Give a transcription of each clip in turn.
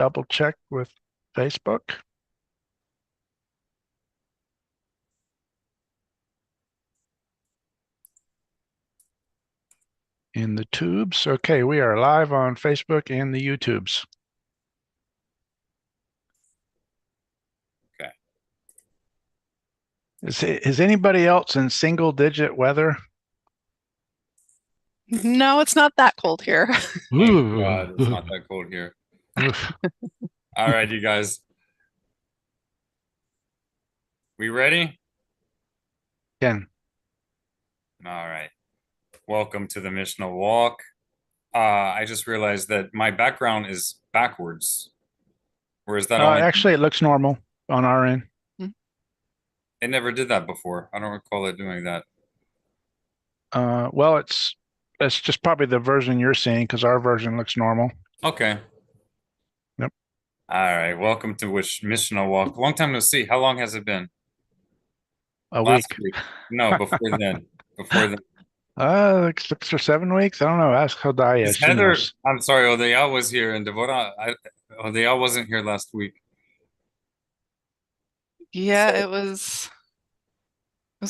double check with Facebook in the tubes. Okay, we are live on Facebook and the YouTubes. Okay. Is anybody else in single digit weather? No, it's not that cold here. Thank Ooh. God it's not that cold here. Oof. All right, you guys. We ready? Ken. All right. Welcome to the Mishnah Walk. I just realized that my background is backwards. Or is that only Actually, it looks normal on our end. it never did that before. I don't recall it doing that. Well, it's just probably the version you're seeing because our version looks normal. Okay. Yep. All right. Welcome to which Mishnah Walk. Long time no see. How long has it been? A Last week. week. No, before then. Before then. Like 6 or 7 weeks. I don't know. Ask Hodaya. Is She Heather, knows. I'm sorry, Odeya was here and Devora, Odeya wasn't here last week. Yeah, it was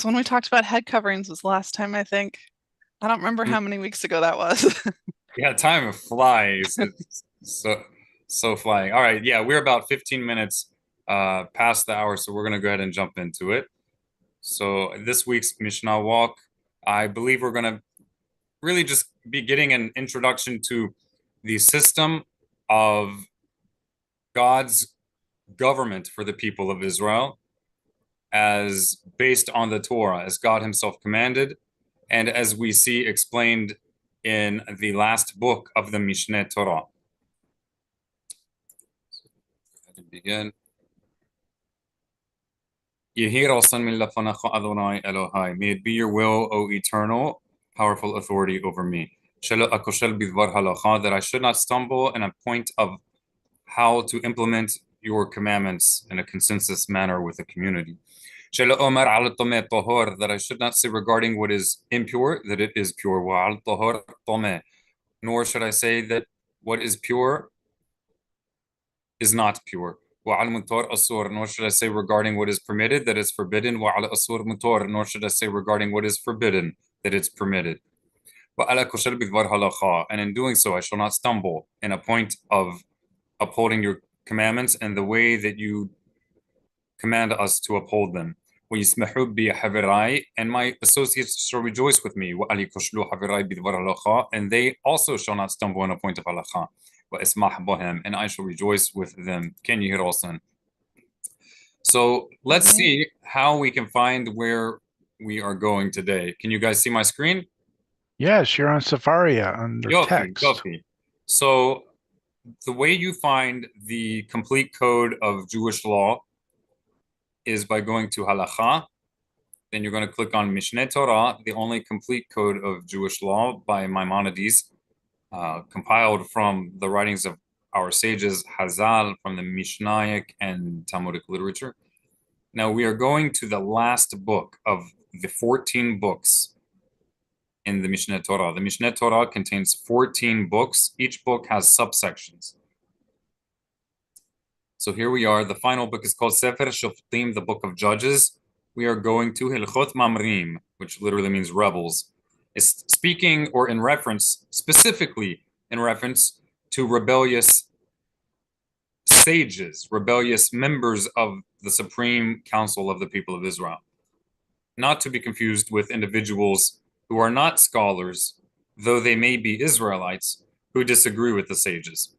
when we talked about head coverings was last time, I think. I don't remember how many weeks ago that was. Yeah, time flies. It's so flying. All right, yeah, we're about 15 minutes past the hour, so we're gonna go ahead and jump into it. So this week's Mishnah Walk, I believe we're gonna really just be getting an introduction to the system of God's government for the people of Israel as based on the Torah, as God Himself commanded, and as we see explained in the last book of the Mishneh Torah. To begin. May it be your will, O eternal, powerful authority over me. That I should not stumble in a point of how to implement your commandments in a consensus manner with the community. That I should not say regarding what is impure, that it is pure. Nor should I say that what is pure is not pure. Nor should I say regarding what is permitted that is forbidden. Nor should I say regarding what is forbidden that it's permitted. And in doing so, I shall not stumble in a point of upholding your commandments and the way that you command us to uphold them. And my associates shall rejoice with me. And they also shall not stumble in a point of halakha. And I shall rejoice with them. Can you hear Olsen? So let's see how we can find where we are going today. Can you guys see my screen? Yes, you're on Safaria under Yofi, text. Yofi. So the way you find the complete code of Jewish law is by going to Halacha. Then you're going to click on Mishneh Torah, the only complete code of Jewish law by Maimonides, compiled from the writings of our sages, Hazal, from the Mishnaic and Talmudic literature. Now we are going to the last book of the 14 books in the Mishneh Torah. The Mishneh Torah contains 14 books. Each book has subsections. So here we are. The final book is called Sefer Shoftim, the Book of Judges. We are going to Hilchot Mamreem, which literally means rebels. It's speaking or in reference, specifically in reference to rebellious sages, rebellious members of the Supreme Council of the people of Israel. Not to be confused with individuals who are not scholars, though they may be Israelites, who disagree with the sages.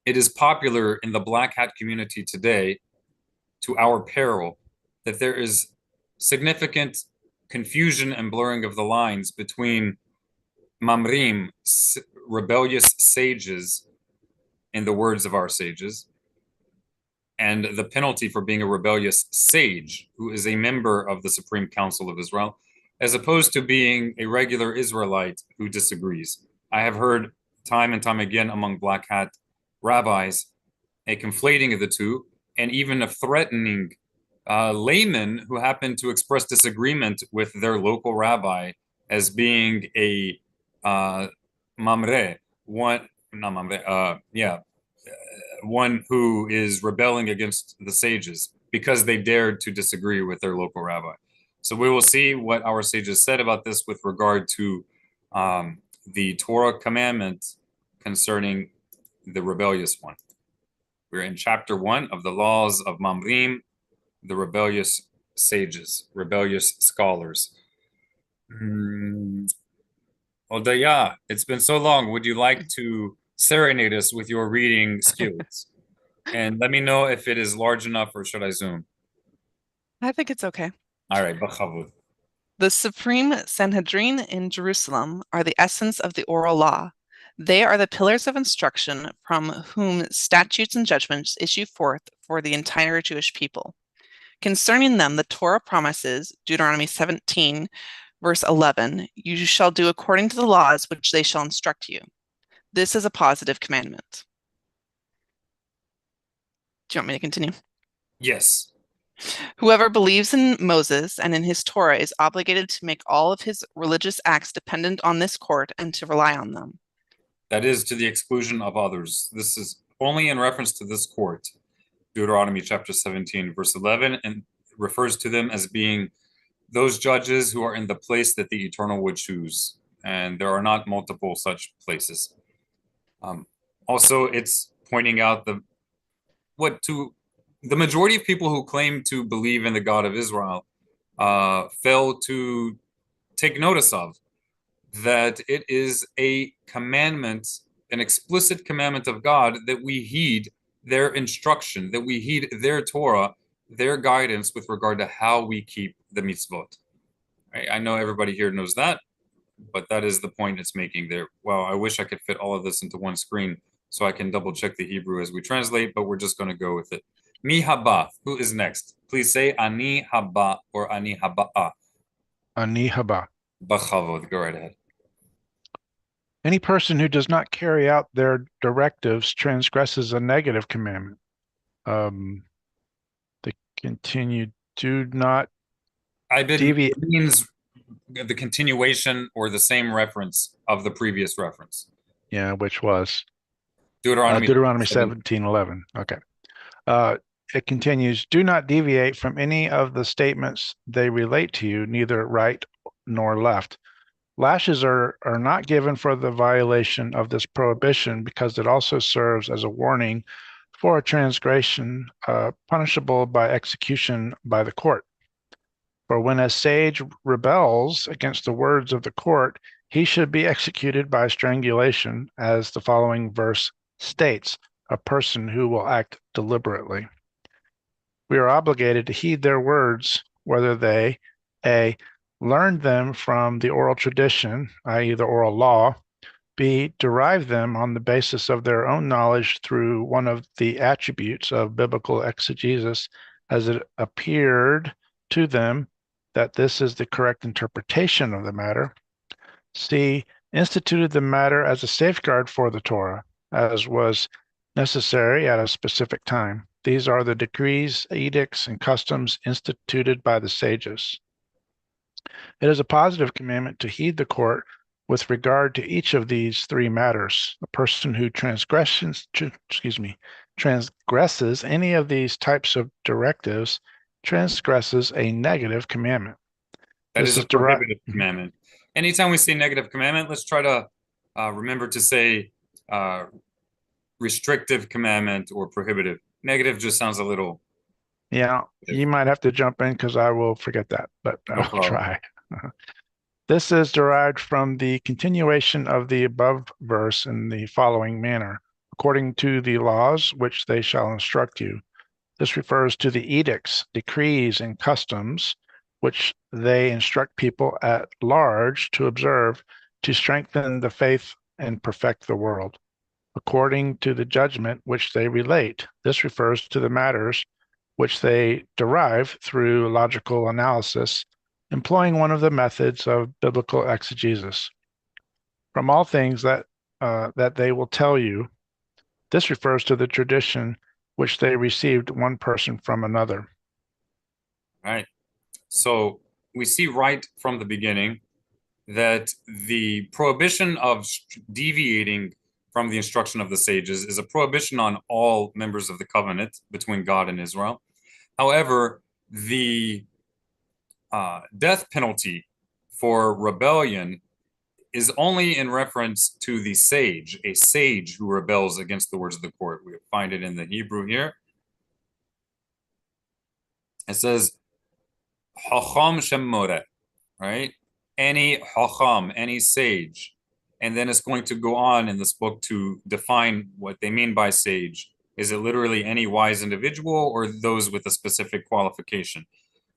It is popular in the black hat community today, to our peril, that there is significant confusion and blurring of the lines between Mamreem, rebellious sages, in the words of our sages, and the penalty for being a rebellious sage, who is a member of the Supreme Council of Israel, as opposed to being a regular Israelite who disagrees. I have heard time and time again among black hat rabbis a conflating of the two, and even a threatening laymen who happen to express disagreement with their local rabbi as being a mamre, one, not mamre, yeah, one who is rebelling against the sages because they dared to disagree with their local rabbi. So we will see what our sages said about this with regard to the Torah commandment concerning the rebellious one. We're in chapter 1 of the Laws of Mamreem, the rebellious sages, rebellious scholars. Odaya, it's been so long. Would you like to serenade us with your reading skills? And let me know if it is large enough or should I zoom? I think it's okay. All right, b'chavud. The Supreme Sanhedrin in Jerusalem are the essence of the oral law. They are the pillars of instruction from whom statutes and judgments issue forth for the entire Jewish people. Concerning them, the Torah promises, Deuteronomy 17, verse 11, you shall do according to the laws which they shall instruct you. This is a positive commandment. Do you want me to continue? Yes. Whoever believes in Moses and in his Torah is obligated to make all of his religious acts dependent on this court and to rely on them. That is to the exclusion of others. This is only in reference to this court, Deuteronomy chapter 17, verse 11, and refers to them as being those judges who are in the place that the Eternal would choose. And there are not multiple such places. Also, it's pointing out the majority of people who claim to believe in the God of Israel fail to take notice of, that it is a commandment, an explicit commandment of God, that we heed their instruction, that we heed their Torah, their guidance with regard to how we keep the mitzvot. I know everybody here knows that, but that is the point it's making there. Well, I wish I could fit all of this into one screen so I can double check the Hebrew as we translate, but we're just going to go with it. Mi haba, who is next? Please say ani haba or ani haba'a. Ani haba. B'chavod, go right ahead. Any person who does not carry out their directives transgresses a negative commandment. The continued do not deviate. Means the continuation or the same reference of the previous reference. Yeah, which was Deuteronomy 17:11. Okay. It continues, do not deviate from any of the statements they relate to you, neither right nor left. Lashes are not given for the violation of this prohibition because it also serves as a warning for a transgression punishable by execution by the court. For when a sage rebels against the words of the court, he should be executed by strangulation, as the following verse states, a person who will act deliberately. We are obligated to heed their words, whether they, A, learned them from the oral tradition, i.e., the oral law, B, derive them on the basis of their own knowledge through one of the attributes of biblical exegesis as it appeared to them that this is the correct interpretation of the matter, C, instituted the matter as a safeguard for the Torah, as was necessary at a specific time. These are the decrees, edicts, and customs instituted by the sages. It is a positive commandment to heed the court with regard to each of these three matters. A person who transgresses any of these types of directives transgresses a negative commandment. That is a prohibitive commandment. Anytime we say negative commandment, let's try to remember to say restrictive commandment or prohibitive. Negative just sounds a little. Yeah, you might have to jump in because I will forget that, but I'll try. This is derived from the continuation of the above verse in the following manner. According to the laws which they shall instruct you. This refers to the edicts, decrees, and customs which they instruct people at large to observe to strengthen the faith and perfect the world. According to the judgment which they relate. This refers to the matters which they derive through logical analysis, employing one of the methods of biblical exegesis. From all things that they will tell you, this refers to the tradition which they received one person from another. Right. So we see right from the beginning that the prohibition of deviating from the instruction of the sages is a prohibition on all members of the covenant between God and Israel. However, the death penalty for rebellion is only in reference to the sage, a sage who rebels against the words of the court. We find it in the Hebrew here. It says, Chacham Shemore, right? Any Chacham, any sage. And then it's going to go on in this book to define what they mean by sage. Is it literally any wise individual or those with a specific qualification?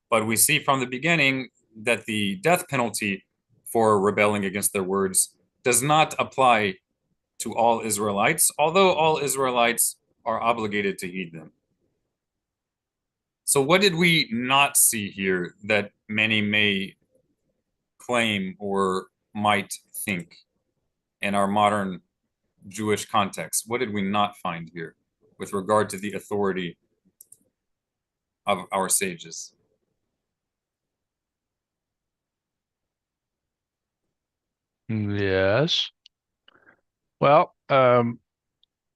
But we see from the beginning that the death penalty for rebelling against their words does not apply to all Israelites, although all Israelites are obligated to heed them. So what did we not see here that many may claim or might think in our modern Jewish context? What did we not find here with regard to the authority of our sages? Yes. Well,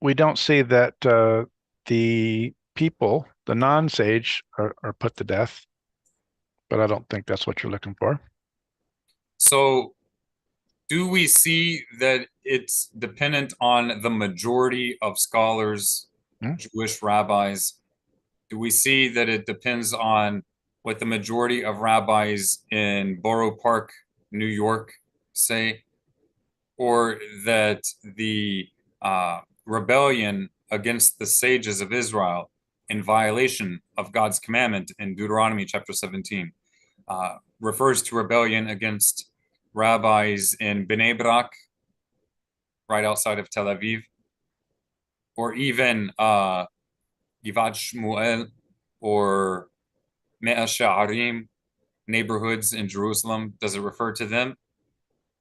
we don't see that the people, the non-sage, are put to death, but I don't think that's what you're looking for. So do we see that it's dependent on the majority of scholars, Jewish rabbis? Do we see that it depends on what the majority of rabbis in Borough Park, New York, say? Or that the rebellion against the sages of Israel in violation of God's commandment in Deuteronomy chapter 17 refers to rebellion against rabbis in Bnei Brak, right outside of Tel Aviv, or even Givat Shmuel or Mea Sha'arim, neighborhoods in Jerusalem? Does it refer to them?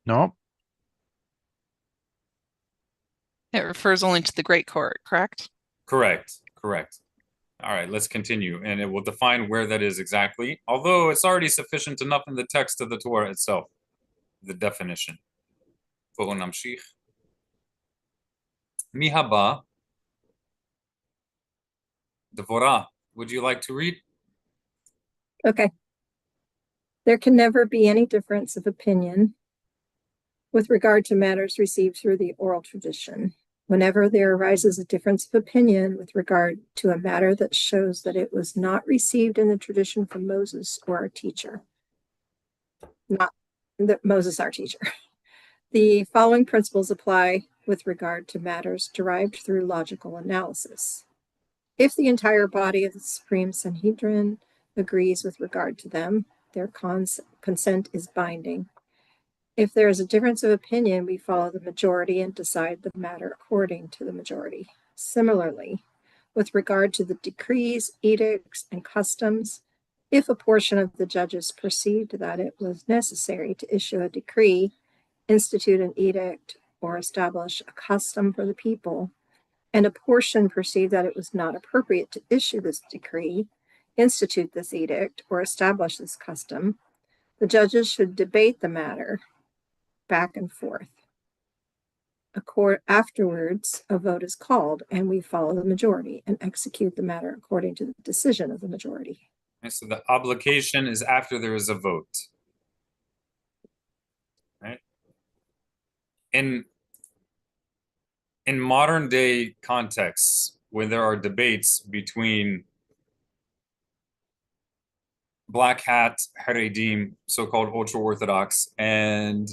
No. It refers only to the Great Court, correct? Correct. All right, let's continue. And it will define where that is exactly, although it's already sufficient enough in the text of the Torah itself, the definition. Mihaba, Devorah, would you like to read? Okay. There can never be any difference of opinion with regard to matters received through the oral tradition. Whenever there arises a difference of opinion with regard to a matter that shows that it was not received in the tradition from Moses or our teacher, not that Moses, our teacher, the following principles apply with regard to matters derived through logical analysis. If the entire body of the Supreme Sanhedrin agrees with regard to them, their consent is binding. If there is a difference of opinion, we follow the majority and decide the matter according to the majority. Similarly, with regard to the decrees, edicts, and customs, if a portion of the judges perceived that it was necessary to issue a decree, institute an edict, or establish a custom for the people, and a portion perceived that it was not appropriate to issue this decree, institute this edict, or establish this custom, the judges should debate the matter back and forth. Afterwards, a vote is called, and we follow the majority and execute the matter according to the decision of the majority. Okay, so the obligation is after there is a vote. Right? In modern day contexts, when there are debates between black hat Haredim, so-called ultra-Orthodox, and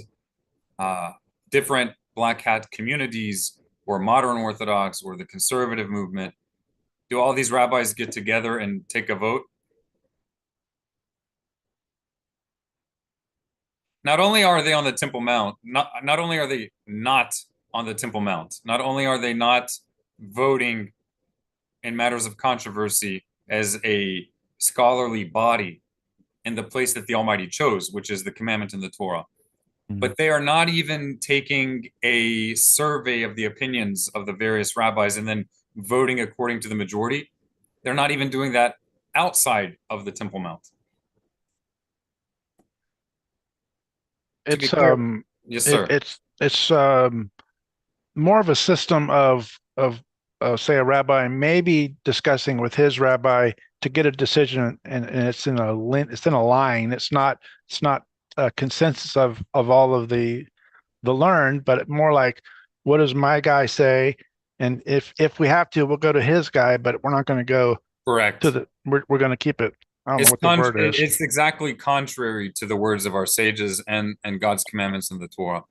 different black hat communities or modern Orthodox or the conservative movement, do all these rabbis get together and take a vote? Not only are they on the Temple Mount, not only are they not on the Temple Mount, not only are they not voting in matters of controversy as a scholarly body in the place that the Almighty chose, which is the commandment in the Torah, but they are not even taking a survey of the opinions of the various rabbis and then voting according to the majority. They're not even doing that outside of the Temple Mount. It's Yes, sir. it's more of a system of say a rabbi maybe discussing with his rabbi to get a decision, and it's in a line. It's not a consensus of all of the learned, but more like, what does my guy say? And if we have to, we'll go to his guy, but we're not going to go Correct. to we're going to keep it. I don't know what the word is. It's exactly contrary to the words of our sages and God's commandments in the Torah.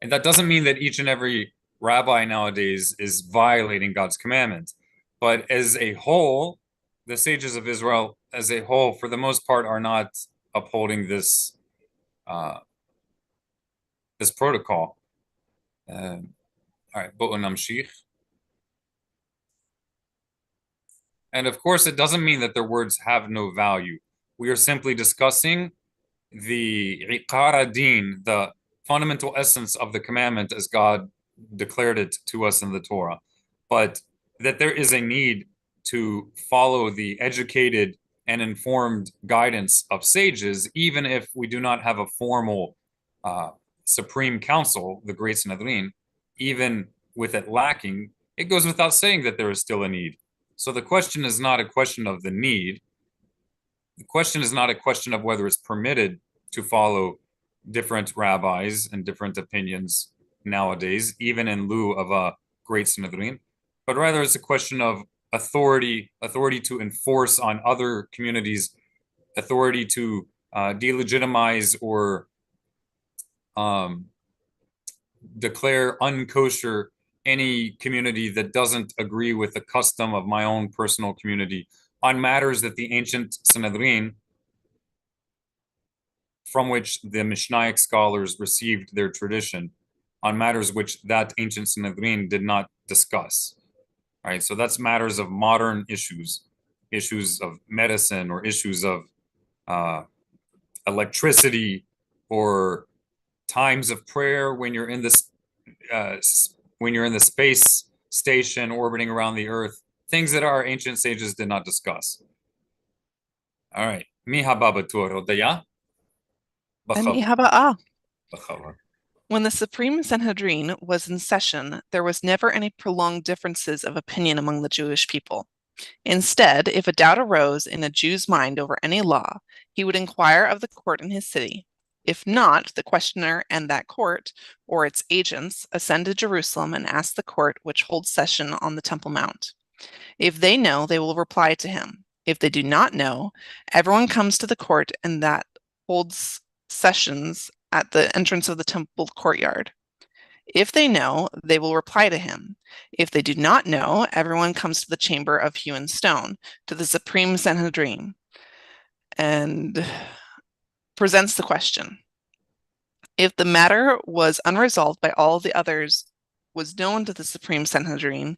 And that doesn't mean that each and every rabbi nowadays is violating God's commandments. But as a whole, the sages of Israel, as a whole, for the most part, are not upholding this this protocol. All right, בואו נמשיך. And of course, it doesn't mean that their words have no value. We are simply discussing the iqar din, the fundamental essence of the commandment as God declared it to us in the Torah. But that there is a need to follow the educated and informed guidance of sages, even if we do not have a formal Supreme Council, the Great Sanhedrin, even with it lacking, it goes without saying that there is still a need. So the question is not a question of the need. The question is not a question of whether it's permitted to follow different rabbis and different opinions nowadays, even in lieu of a Great Sanhedrin, but rather it's a question of authority to enforce on other communities, authority to delegitimize or declare unkosher any community that doesn't agree with the custom of my own personal community on matters that the ancient Sanhedrin, from which the Mishnaic scholars received their tradition, on matters which that ancient Sanhedrin did not discuss. Right, so that's matters of modern issues of medicine, or issues of electricity, or times of prayer when you're in this when you're in the space station orbiting around the Earth, things that our ancient sages did not discuss. All right. When the Supreme Sanhedrin was in session, there was never any prolonged differences of opinion among the Jewish people. Instead, if a doubt arose in a Jew's mind over any law, he would inquire of the court in his city. If not, the questioner and that court, or its agents, ascend to Jerusalem and ask the court which holds session on the Temple Mount. If they know, they will reply to him. If they do not know, everyone comes to the court, and that holds sessions at the entrance of the temple courtyard. If they know, they will reply to him. If they do not know, everyone comes to the chamber of hewn stone, to the Supreme Sanhedrin, and presents the question. If the matter was unresolved by all the others, was known to the Supreme Sanhedrin,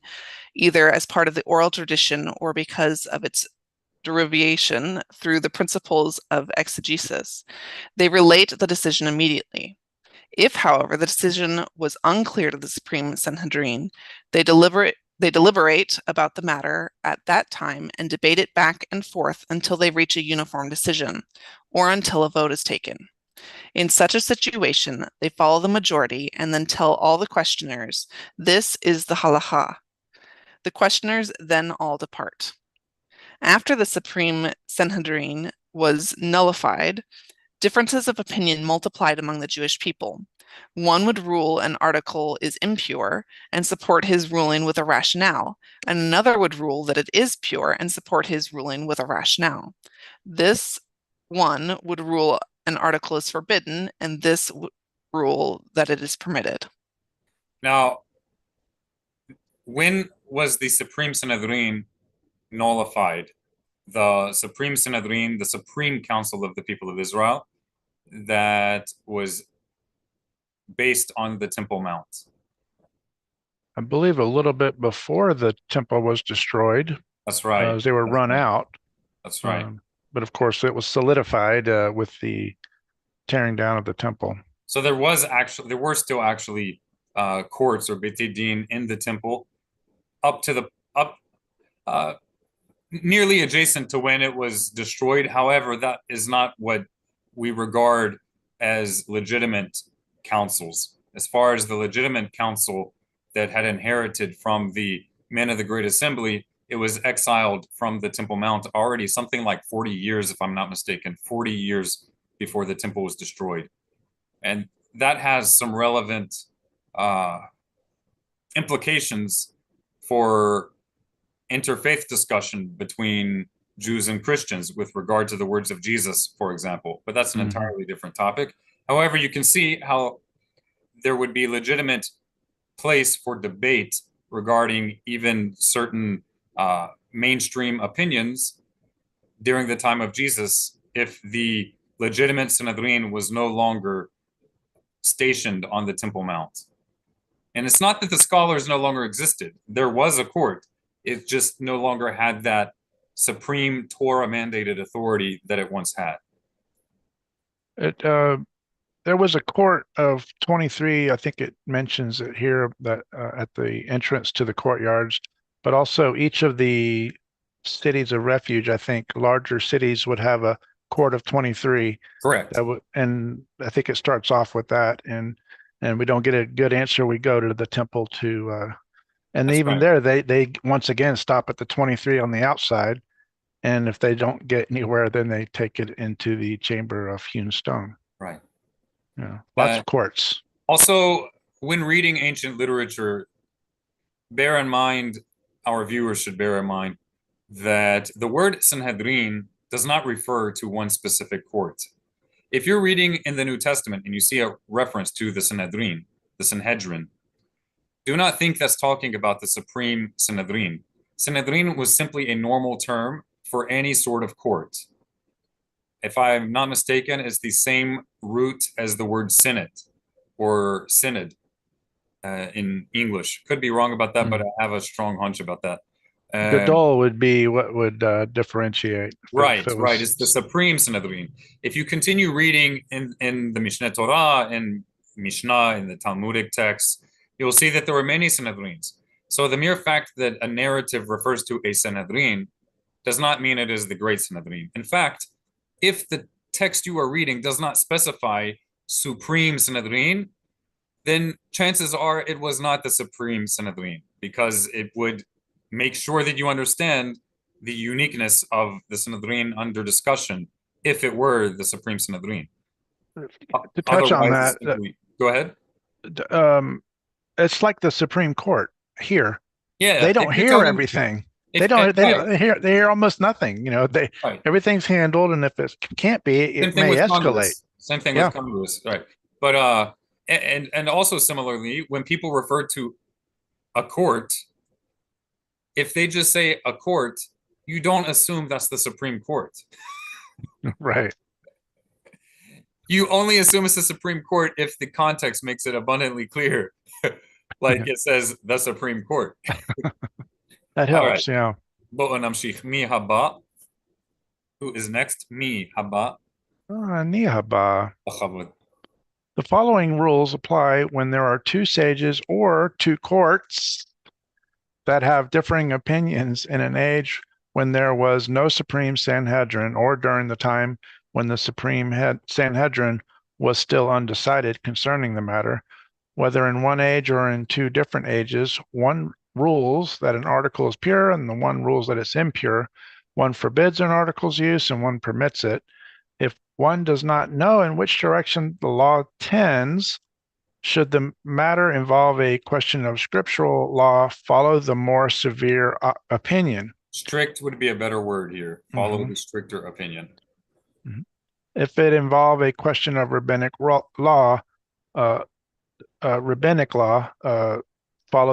either as part of the oral tradition or because of its derivation through the principles of exegesis, they relate the decision immediately. If, however, the decision was unclear to the Supreme Sanhedrin, they deliberate about the matter at that time and debate it back and forth until they reach a uniform decision, or until a vote is taken. In such a situation, they follow the majority and then tell all the questioners, "This is the halacha." The questioners then all depart. After the Supreme Sanhedrin was nullified, differences of opinion multiplied among the Jewish people. One would rule an article is impure and support his ruling with a rationale, and another would rule that it is pure and support his ruling with a rationale. This one would rule an article is forbidden, and this rule that it is permitted. Now, when was the Supreme Sanhedrin nullified? The Supreme Sanhedrin, the Supreme Council of the people of Israel, that was based on the Temple Mount. I believe a little bit before the temple was destroyed. That's right. As they were run out. That's right. But of course, it was solidified with the tearing down of the temple. So there were still actually courts or Beit Din in the temple nearly adjacent to when it was destroyed. However, that is not what we regard as legitimate councils. As far as the legitimate council that had inherited from the men of the Great Assembly. It was exiled from the Temple Mount already something like 40 years, if I'm not mistaken, 40 years before the temple was destroyed. And that has some relevant implications for interfaith discussion between Jews and Christians with regard to the words of Jesus, for example. But that's an entirely different topic. However, you can see how there would be legitimate place for debate regarding even certain mainstream opinions during the time of Jesus if the legitimate Sanhedrin was no longer stationed on the Temple Mount. And it's not that the scholars no longer existed. There was a court. It just no longer had that supreme Torah mandated authority that it once had. There was a court of 23. I think it mentions it here that at the entrance to the courtyards, but also each of the cities of refuge, I think larger cities would have a court of 23. Correct. And I think it starts off with that. And we don't get a good answer. We go to the temple to, and That's even right. there, they once again stop at the 23 on the outside. And if they don't get anywhere, then they take it into the chamber of hewn stone. Right. Yeah, lots of courts. Also, when reading ancient literature, bear in mind, our viewers should bear in mind, that the word Sanhedrin does not refer to one specific court. If you're reading in the New Testament and you see a reference to the Sanhedrin, do not think that's talking about the supreme Sanhedrin. Sanhedrin was simply a normal term for any sort of court. If I'm not mistaken, it's the same root as the word synod or synod in English. Could be wrong about that, but I have a strong hunch about that. Gadol would be what would differentiate. Right. It's the supreme Sanhedrin. If you continue reading in the Mishneh Torah and Mishnah in the Talmudic texts, you'll see that there were many Sanhedrins. So the mere fact that a narrative refers to a Sanhedrin does not mean it is the great Sanhedrin. In fact, if the text you are reading does not specify supreme Sanhedrin, then chances are it was not the supreme Sanhedrin, because it would make sure that you understand the uniqueness of the Sanhedrin under discussion if it were the supreme Sanhedrin. To touch on that, go ahead. It's like the Supreme Court here. Yeah, they don't hear everything. They hear almost nothing. Everything's handled, and if it can't be, it may escalate. Same thing with Congress, right? But and also similarly, when people refer to a court, if they just say a court, you don't assume that's the Supreme Court. Right. You only assume it's the Supreme Court if the context makes it abundantly clear. Like it says the Supreme Court. That helps, yeah. Mi haba. Who is next? Mi haba. Nihaba. The following rules apply when there are two sages or two courts that have differing opinions in an age when there was no Supreme Sanhedrin, or during the time when the Supreme Sanhedrin was still undecided concerning the matter. Whether in one age or in two different ages, one rules that an article is pure and the one rules that it's impure. One forbids an article's use and one permits it. If one does not know in which direction the law tends, should the matter involve a question of scriptural law, follow the more severe opinion. Strict would be a better word here. Follow the stricter opinion. If it involve a question of rabbinic law, follow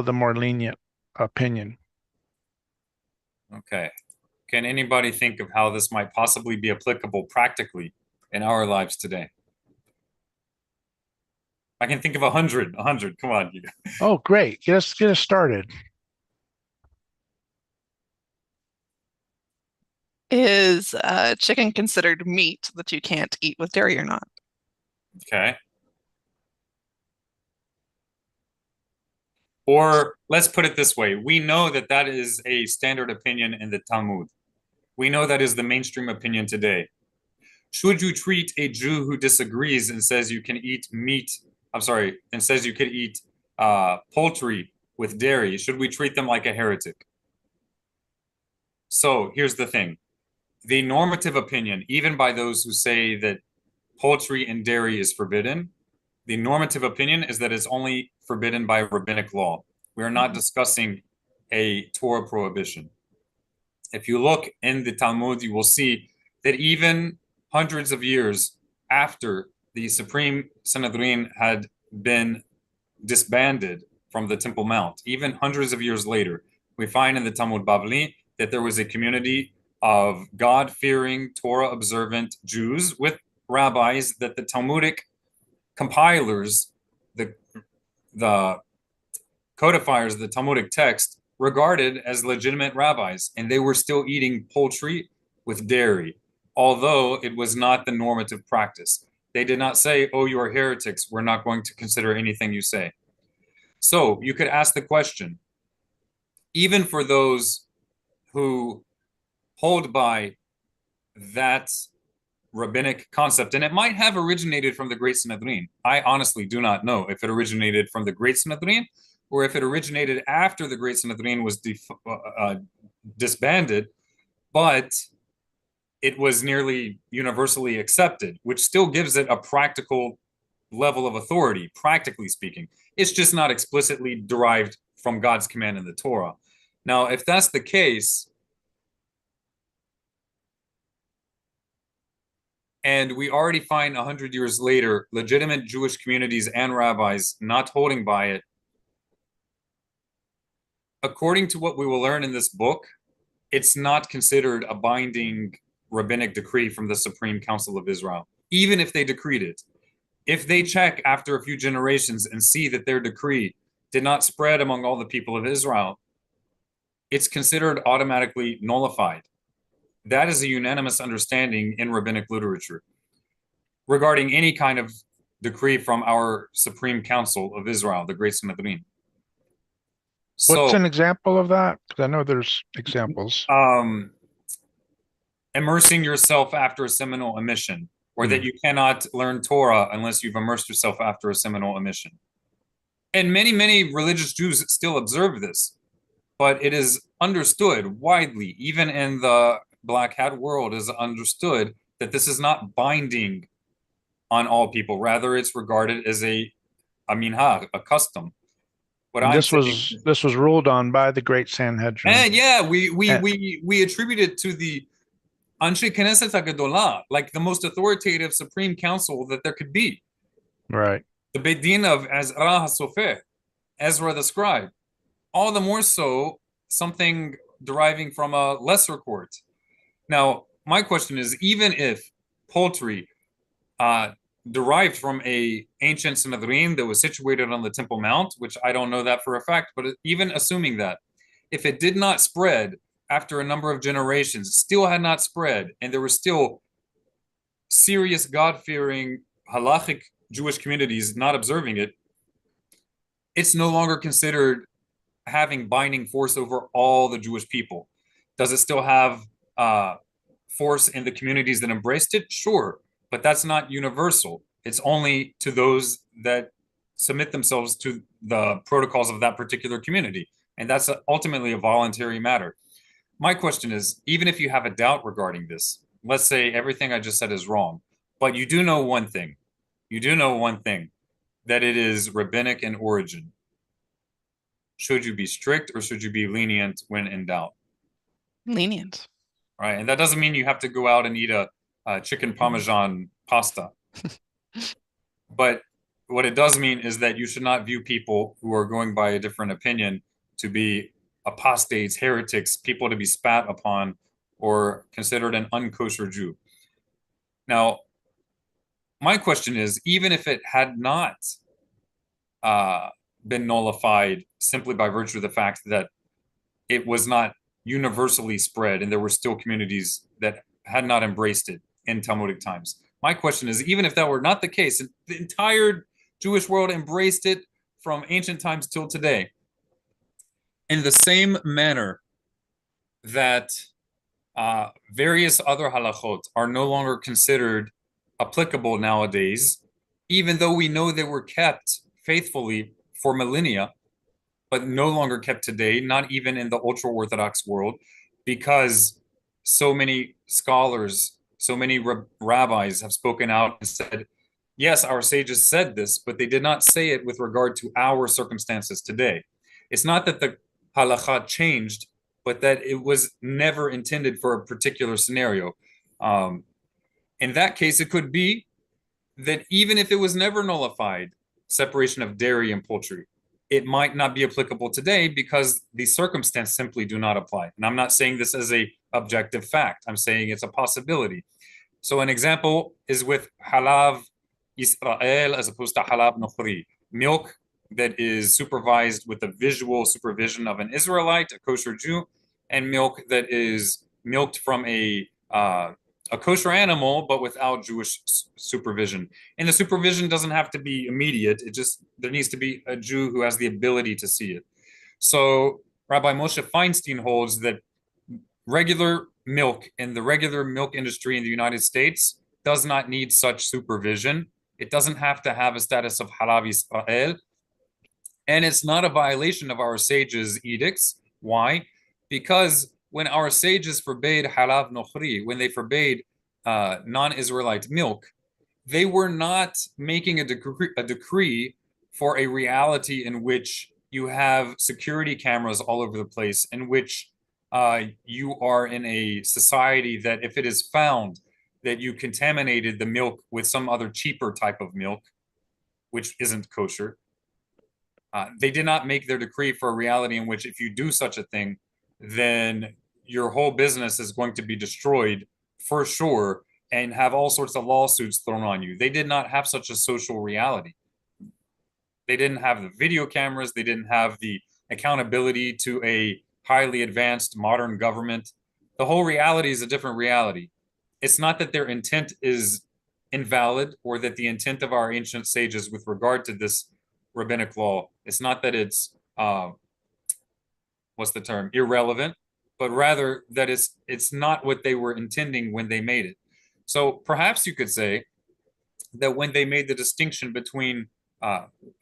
the more lenient opinion. Okay. Can anybody think of how this might possibly be applicable practically in our lives today? I can think of 100. Come on. Oh, great. Get us started. Is chicken considered meat that you can't eat with dairy or not? Okay. Or let's put it this way. We know that that is a standard opinion in the Talmud. We know that is the mainstream opinion today. Should you treat a Jew who disagrees and says you can eat meat, and says you can eat poultry with dairy, should we treat them like a heretic? So here's the thing. The normative opinion, even by those who say that poultry and dairy is forbidden, the normative opinion is that it's only forbidden by rabbinic law. We are not discussing a Torah prohibition. If you look in the Talmud, you will see that even hundreds of years after the Supreme Sanhedrin had been disbanded from the Temple Mount, even hundreds of years later, we find in the Talmud Bavli that there was a community of God-fearing, Torah-observant Jews with rabbis that the Talmudic compilers, the codifiers of the Talmudic text, regarded as legitimate rabbis, and they were still eating poultry with dairy, although it was not the normative practice. They did not say, oh, you are heretics, we're not going to consider anything you say. So you could ask the question, even for those who hold by that rabbinic concept, and it might have originated from the Great Sanhedrin. I honestly do not know if it originated from the Great Sanhedrin or if it originated after the Great Sanhedrin was disbanded, but it was nearly universally accepted, which still gives it a practical level of authority, practically speaking. It's just not explicitly derived from God's command in the Torah. Now, if that's the case, and we already find 100 years later legitimate Jewish communities and rabbis not holding by it, according to what we will learn in this book, it's not considered a binding rabbinic decree from the Supreme Council of Israel, even if they decreed it. If they check after a few generations and see that their decree did not spread among all the people of Israel, it's considered automatically nullified. That is a unanimous understanding in rabbinic literature regarding any kind of decree from our Supreme Council of Israel, the Great Sanhedrin. What's So, an example of that? Because I know there's examples. Immersing yourself after a seminal emission, or that you cannot learn Torah unless you've immersed yourself after a seminal emission. And many, many religious Jews still observe this, but it is understood widely, even in the Black Hat world, is understood that this is not binding on all people. Rather, it's regarded as a minhag, a custom. What And I'm saying, this was ruled on by the Great Sanhedrin. and yeah, we attribute it to the Anshe Knesset HaGedolah, like the most authoritative Supreme Council that there could be. Right. The Beit Din of Ezra HaSofer, Ezra the scribe. All the more so, something deriving from a lesser court. Now, my question is, even if poultry derived from a ancient Sanhedrin that was situated on the Temple Mount, which I don't know that for a fact, but even assuming that, if it did not spread after a number of generations, still had not spread, and there were still serious God-fearing halachic Jewish communities not observing it, it's no longer considered having binding force over all the Jewish people. Does it still have force in the communities that embraced it? Sure, but that's not universal. It's only to those that submit themselves to the protocols of that particular community. And that's ultimately a voluntary matter. My question is, even if you have a doubt regarding this, let's say everything I just said is wrong, but you do know one thing. You do know one thing, that it is rabbinic in origin. Should you be strict or should you be lenient when in doubt? Lenient. Right. And that doesn't mean you have to go out and eat a chicken parmesan pasta. But what it does mean is that you should not view people who are going by a different opinion to be apostates, heretics, people to be spat upon, or considered an unkosher Jew. Now, my question is, even if it had not been nullified simply by virtue of the fact that it was not universally spread and there were still communities that had not embraced it in Talmudic times. My question is, even if that were not the case, and the entire Jewish world embraced it from ancient times till today, in the same manner that various other halachot are no longer considered applicable nowadays, even though we know they were kept faithfully for millennia, but no longer kept today, not even in the ultra-Orthodox world, because so many scholars, so many rabbis have spoken out and said, yes, our sages said this, but they did not say it with regard to our circumstances today. It's not that the halakha changed, but that it was never intended for a particular scenario. In that case, it could be that even if it was never nullified, separation of dairy and poultry, it might not be applicable today because the circumstances simply do not apply. And I'm not saying this as a objective fact. I'm saying it's a possibility. So an example is with halav Israel as opposed to halab nochri, milk that is supervised with the visual supervision of an Israelite, a kosher Jew, and milk that is milked from a kosher animal, but without Jewish supervision. And the supervision doesn't have to be immediate. It just, there needs to be a Jew who has the ability to see it. So Rabbi Moshe Feinstein holds that regular milk in the regular milk industry in the United States does not need such supervision. It doesn't have to have a status of halav Israel. And it's not a violation of our sages' edicts. Why? Because when our sages forbade halav nochri, when they forbade non-Israelite milk, they were not making a decree for a reality in which you have security cameras all over the place, in which you are in a society that if it is found that you contaminated the milk with some other cheaper type of milk, which isn't kosher, they did not make their decree for a reality in which if you do such a thing, then your whole business is going to be destroyed for sure and have all sorts of lawsuits thrown on you. They did not have such a social reality. They didn't have the video cameras. They didn't have the accountability to a highly advanced modern government. The whole reality is a different reality. It's not that their intent is invalid or that the intent of our ancient sages with regard to this rabbinic law, it's not that it's what's the term, irrelevant, but rather that it's not what they were intending when they made it. So perhaps you could say that when they made the distinction between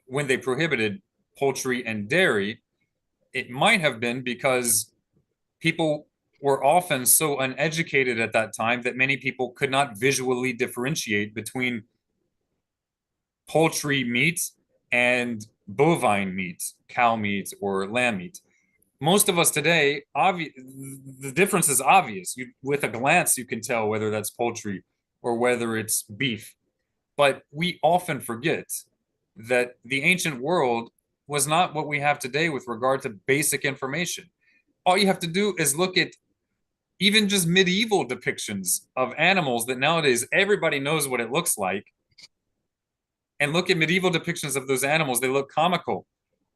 when they prohibited poultry and dairy, it might have been because people were often so uneducated at that time that many people could not visually differentiate between poultry meat and bovine meat, cow meat or lamb meat. Most of us today, the difference is obvious. With a glance, you can tell whether that's poultry or whether it's beef. But we often forget that the ancient world was not what we have today with regard to basic information. All you have to do is look at even just medieval depictions of animals that nowadays everybody knows what it looks like. And look at medieval depictions of those animals. They look comical,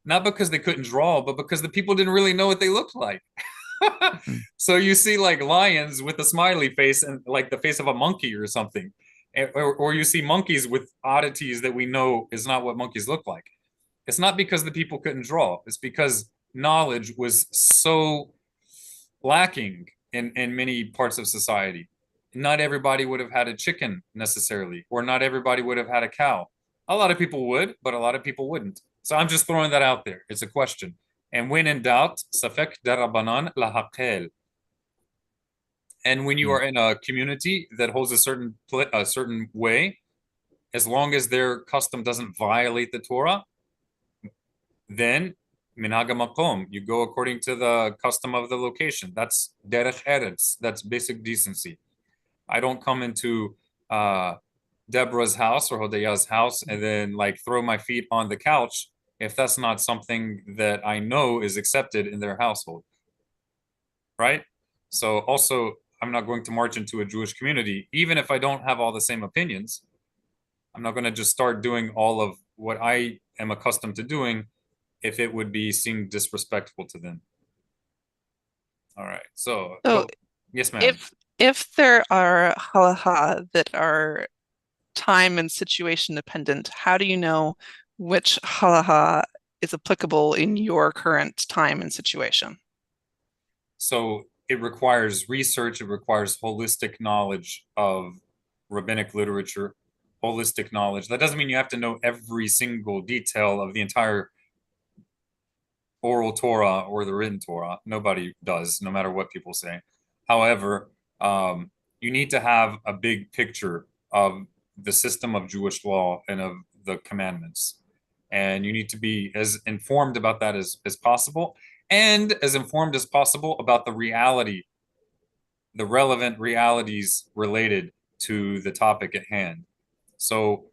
not because they couldn't draw, but because the people didn't really know what they looked like. So you see like lions with a smiley face and like the face of a monkey or something. Or you see monkeys with oddities that we know is not what monkeys look like. It's not because the people couldn't draw. It's because knowledge was so lacking in many parts of society. Not everybody would have had a chicken necessarily, or not everybody would have had a cow. A lot of people would, but a lot of people wouldn't. So I'm just throwing that out there. It's a question. And when in doubt, safek darabanan lahaqel. And when you are in a community that holds a certain way, as long as their custom doesn't violate the Torah, then minhag makom, you go according to the custom of the location. That's derech eretz. That's basic decency. I don't come into Deborah's house or Hodeya's house and then like throw my feet on the couch if that's not something that I know is accepted in their household. Right? So also, I'm not going to march into a Jewish community, even if I don't have all the same opinions. I'm not going to just start doing all of what I am accustomed to doing if it would be seen disrespectful to them. All right. So, yes, ma'am. If there are halacha that are time and situation dependent, how do you know which halacha is applicable in your current time and situation? So it requires research, it requires holistic knowledge of rabbinic literature, holistic knowledge. That doesn't mean you have to know every single detail of the entire oral Torah or the written Torah. Nobody does, no matter what people say. However, you need to have a big picture of the system of Jewish law and of the commandments. And you need to be as informed about that as possible, and as informed as possible about the reality, the relevant realities related to the topic at hand. So,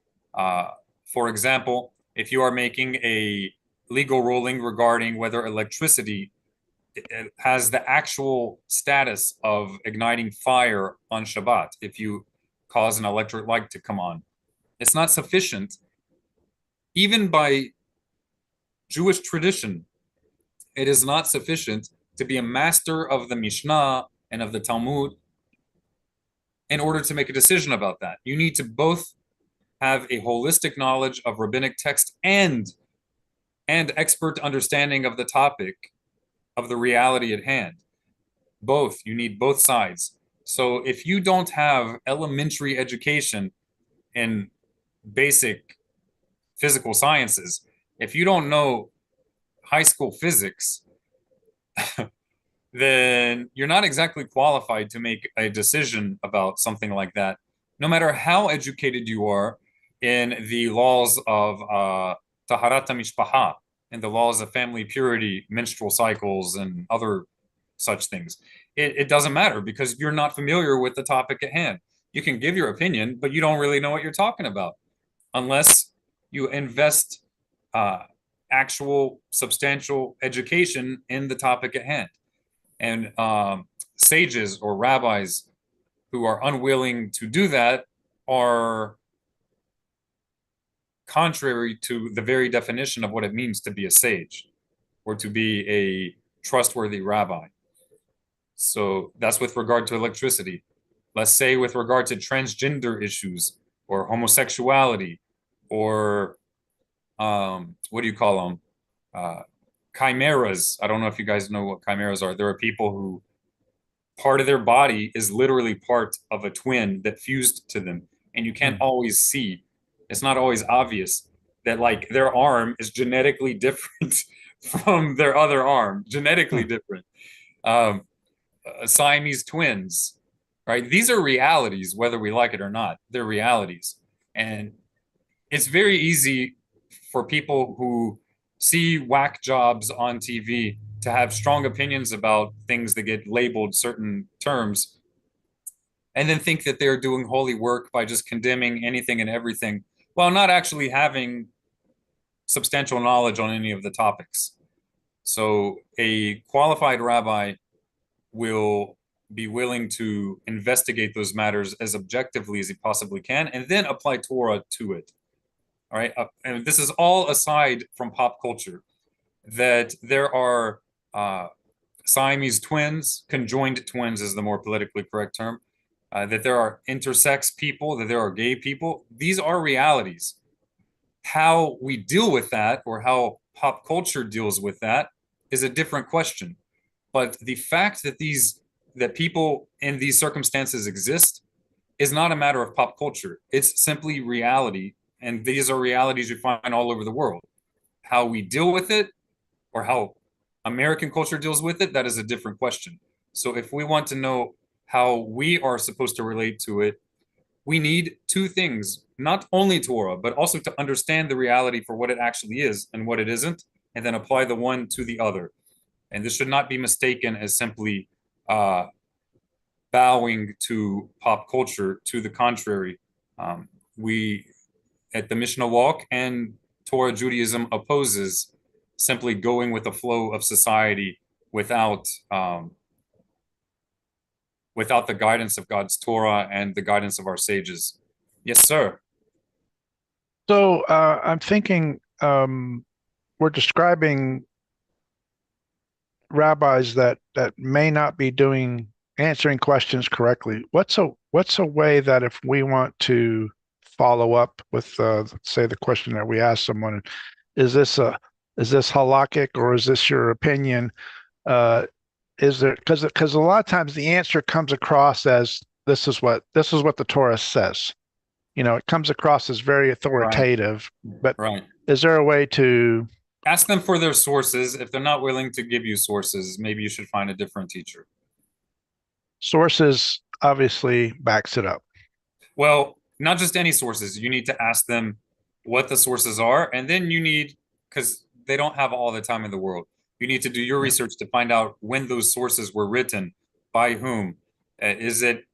for example, if you are making a legal ruling regarding whether electricity has the actual status of igniting fire on Shabbat, if you cause an electric light to come on, it's not sufficient, even by Jewish tradition. It is not sufficient to be a master of the Mishnah and of the Talmud in order to make a decision about that. You need to both have a holistic knowledge of rabbinic text and expert understanding of the topic, of the reality at hand. Both. You need both sides. So if you don't have elementary education in basic physical sciences, if you don't know high school physics, then you're not exactly qualified to make a decision about something like that, no matter how educated you are in the laws of Taharat HaMishpaha, and the laws of family purity, menstrual cycles, and other such things. It doesn't matter, because you're not familiar with the topic at hand. You can give your opinion, but you don't really know what you're talking about unless you invest actual substantial education in the topic at hand. And sages or rabbis who are unwilling to do that are contrary to the very definition of what it means to be a sage or to be a trustworthy rabbi. So that's with regard to electricity. Let's say with regard to transgender issues or homosexuality or what do you call them? Chimeras. I don't know if you guys know what chimeras are. There are people who part of their body is literally part of a twin that fused to them, and you can't always see. It's not always obvious that like their arm is genetically different from their other arm, genetically different. Siamese twins, right? These are realities, whether we like it or not. They're realities. And it's very easy for people who see whack jobs on TV to have strong opinions about things that get labeled certain terms, and then think that they're doing holy work by just condemning anything and everything while not actually having substantial knowledge on any of the topics. So a qualified rabbi will be willing to investigate those matters as objectively as he possibly can, and then apply Torah to it. All right. And this is all aside from pop culture, that there are Siamese twins, conjoined twins is the more politically correct term, that there are intersex people, that there are gay people. These are realities. How we deal with that, or how pop culture deals with that, is a different question. But the fact that people in these circumstances exist is not a matter of pop culture. It's simply reality. And these are realities you find all over the world. How we deal with it, or how American culture deals with it, that is a different question. So if we want to know how we are supposed to relate to it, we need two things, not only Torah, but also to understand the reality for what it actually is and what it isn't, and then apply the one to the other. And this should not be mistaken as simply bowing to pop culture. To the contrary, we at the Mishnah Walk and Torah Judaism opposes simply going with the flow of society without the guidance of God's Torah and the guidance of our sages. Yes, sir. So I'm thinking we're describing rabbis that may not be answering questions correctly. What's a way that if we want to follow up with say the question that we asked someone, is this halakhic or is this your opinion? Is there, because a lot of times the answer comes across as this is what the Torah says. It comes across as very authoritative. But Right. Is there a way to Ask them for their sources. If they're not willing to give you sources, maybe you should find a different teacher. Sources obviously backs it up. Well, not just any sources. You need to ask them what the sources are, and then you need, because they don't have all the time in the world, you need to do your research to find out when those sources were written, by whom. Is it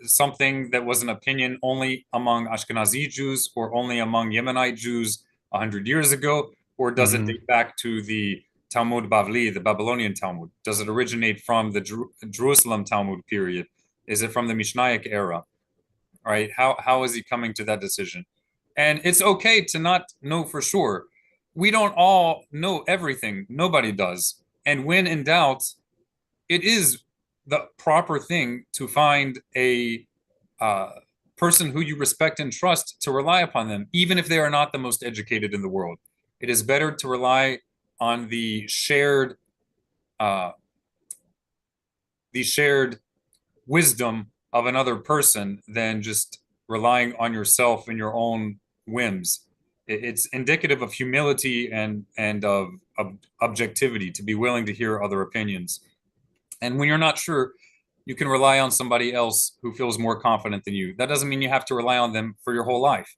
something that was an opinion only among Ashkenazi Jews or only among Yemenite Jews 100 years ago? Or does it date back to the Talmud Bavli, the Babylonian Talmud? Does it originate from the Jerusalem Talmud period? Is it from the Mishnaic era? Right? How is he coming to that decision? And it's okay to not know for sure. We don't all know everything. Nobody does. And when in doubt, it is the proper thing to find a person who you respect and trust to rely upon them, even if they are not the most educated in the world. It is better to rely on the shared wisdom of another person than just relying on yourself and your own whims. It's indicative of humility and of objectivity to be willing to hear other opinions. And when you're not sure, you can rely on somebody else who feels more confident than you. That doesn't mean you have to rely on them for your whole life.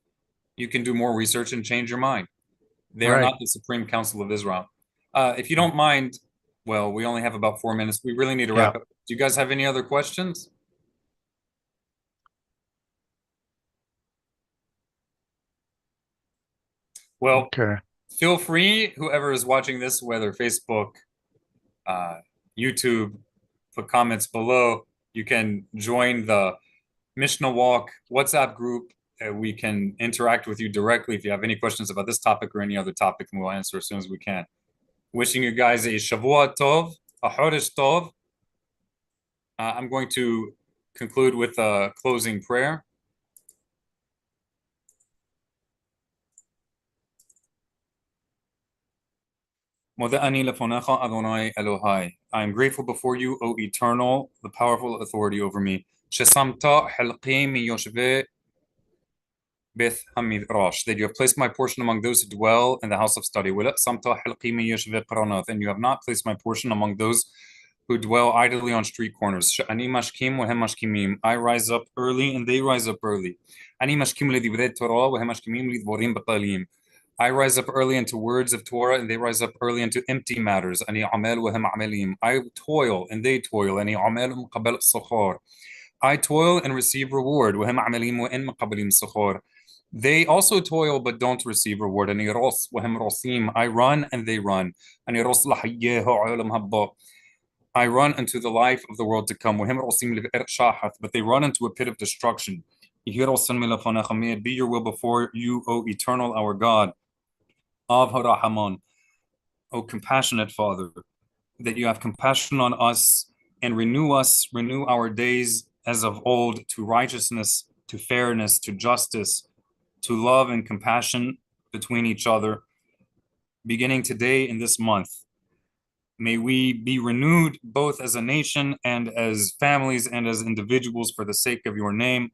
You can do more research and change your mind. They are not the Supreme Council of Israel. If you don't mind, well, we only have about 4 minutes. We really need to wrap up. Do you guys have any other questions? Well, feel free, whoever is watching this, whether Facebook, YouTube, put comments below. You can join the Mishnah Walk WhatsApp group. We can interact with you directly if you have any questions about this topic or any other topic, and we'll answer as soon as we can. Wishing you guys a Shavua Tov, a Chodesh Tov. I'm going to conclude with a closing prayer. Moda'ani lefonecha Adonai Elohai. I am grateful before you, O Eternal, the powerful authority over me. Shesamta helqi miyoshve Beth Hamidrash, that you have placed my portion among those who dwell in the house of study. And you have not placed my portion among those who dwell idly on street corners. I rise up early and they rise up early. I rise up early into words of Torah and they rise up early into empty matters. I toil and they toil. I toil and receive reward. They also toil but don't receive reward. I run and they run. I run into the life of the world to come. But they run into a pit of destruction. May it be your will before you, O Eternal, our God. Av HaRahamon, O compassionate Father, that you have compassion on us and renew our days as of old to righteousness, to fairness, to justice, to love and compassion between each other, beginning today in this month. May we be renewed both as a nation and as families and as individuals for the sake of your name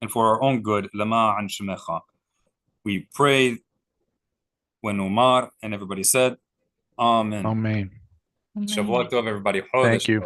and for our own good. Lama an shemecha. We pray when Omar and everybody said, Amen. Amen. Shavuot Tov, everybody. Thank you.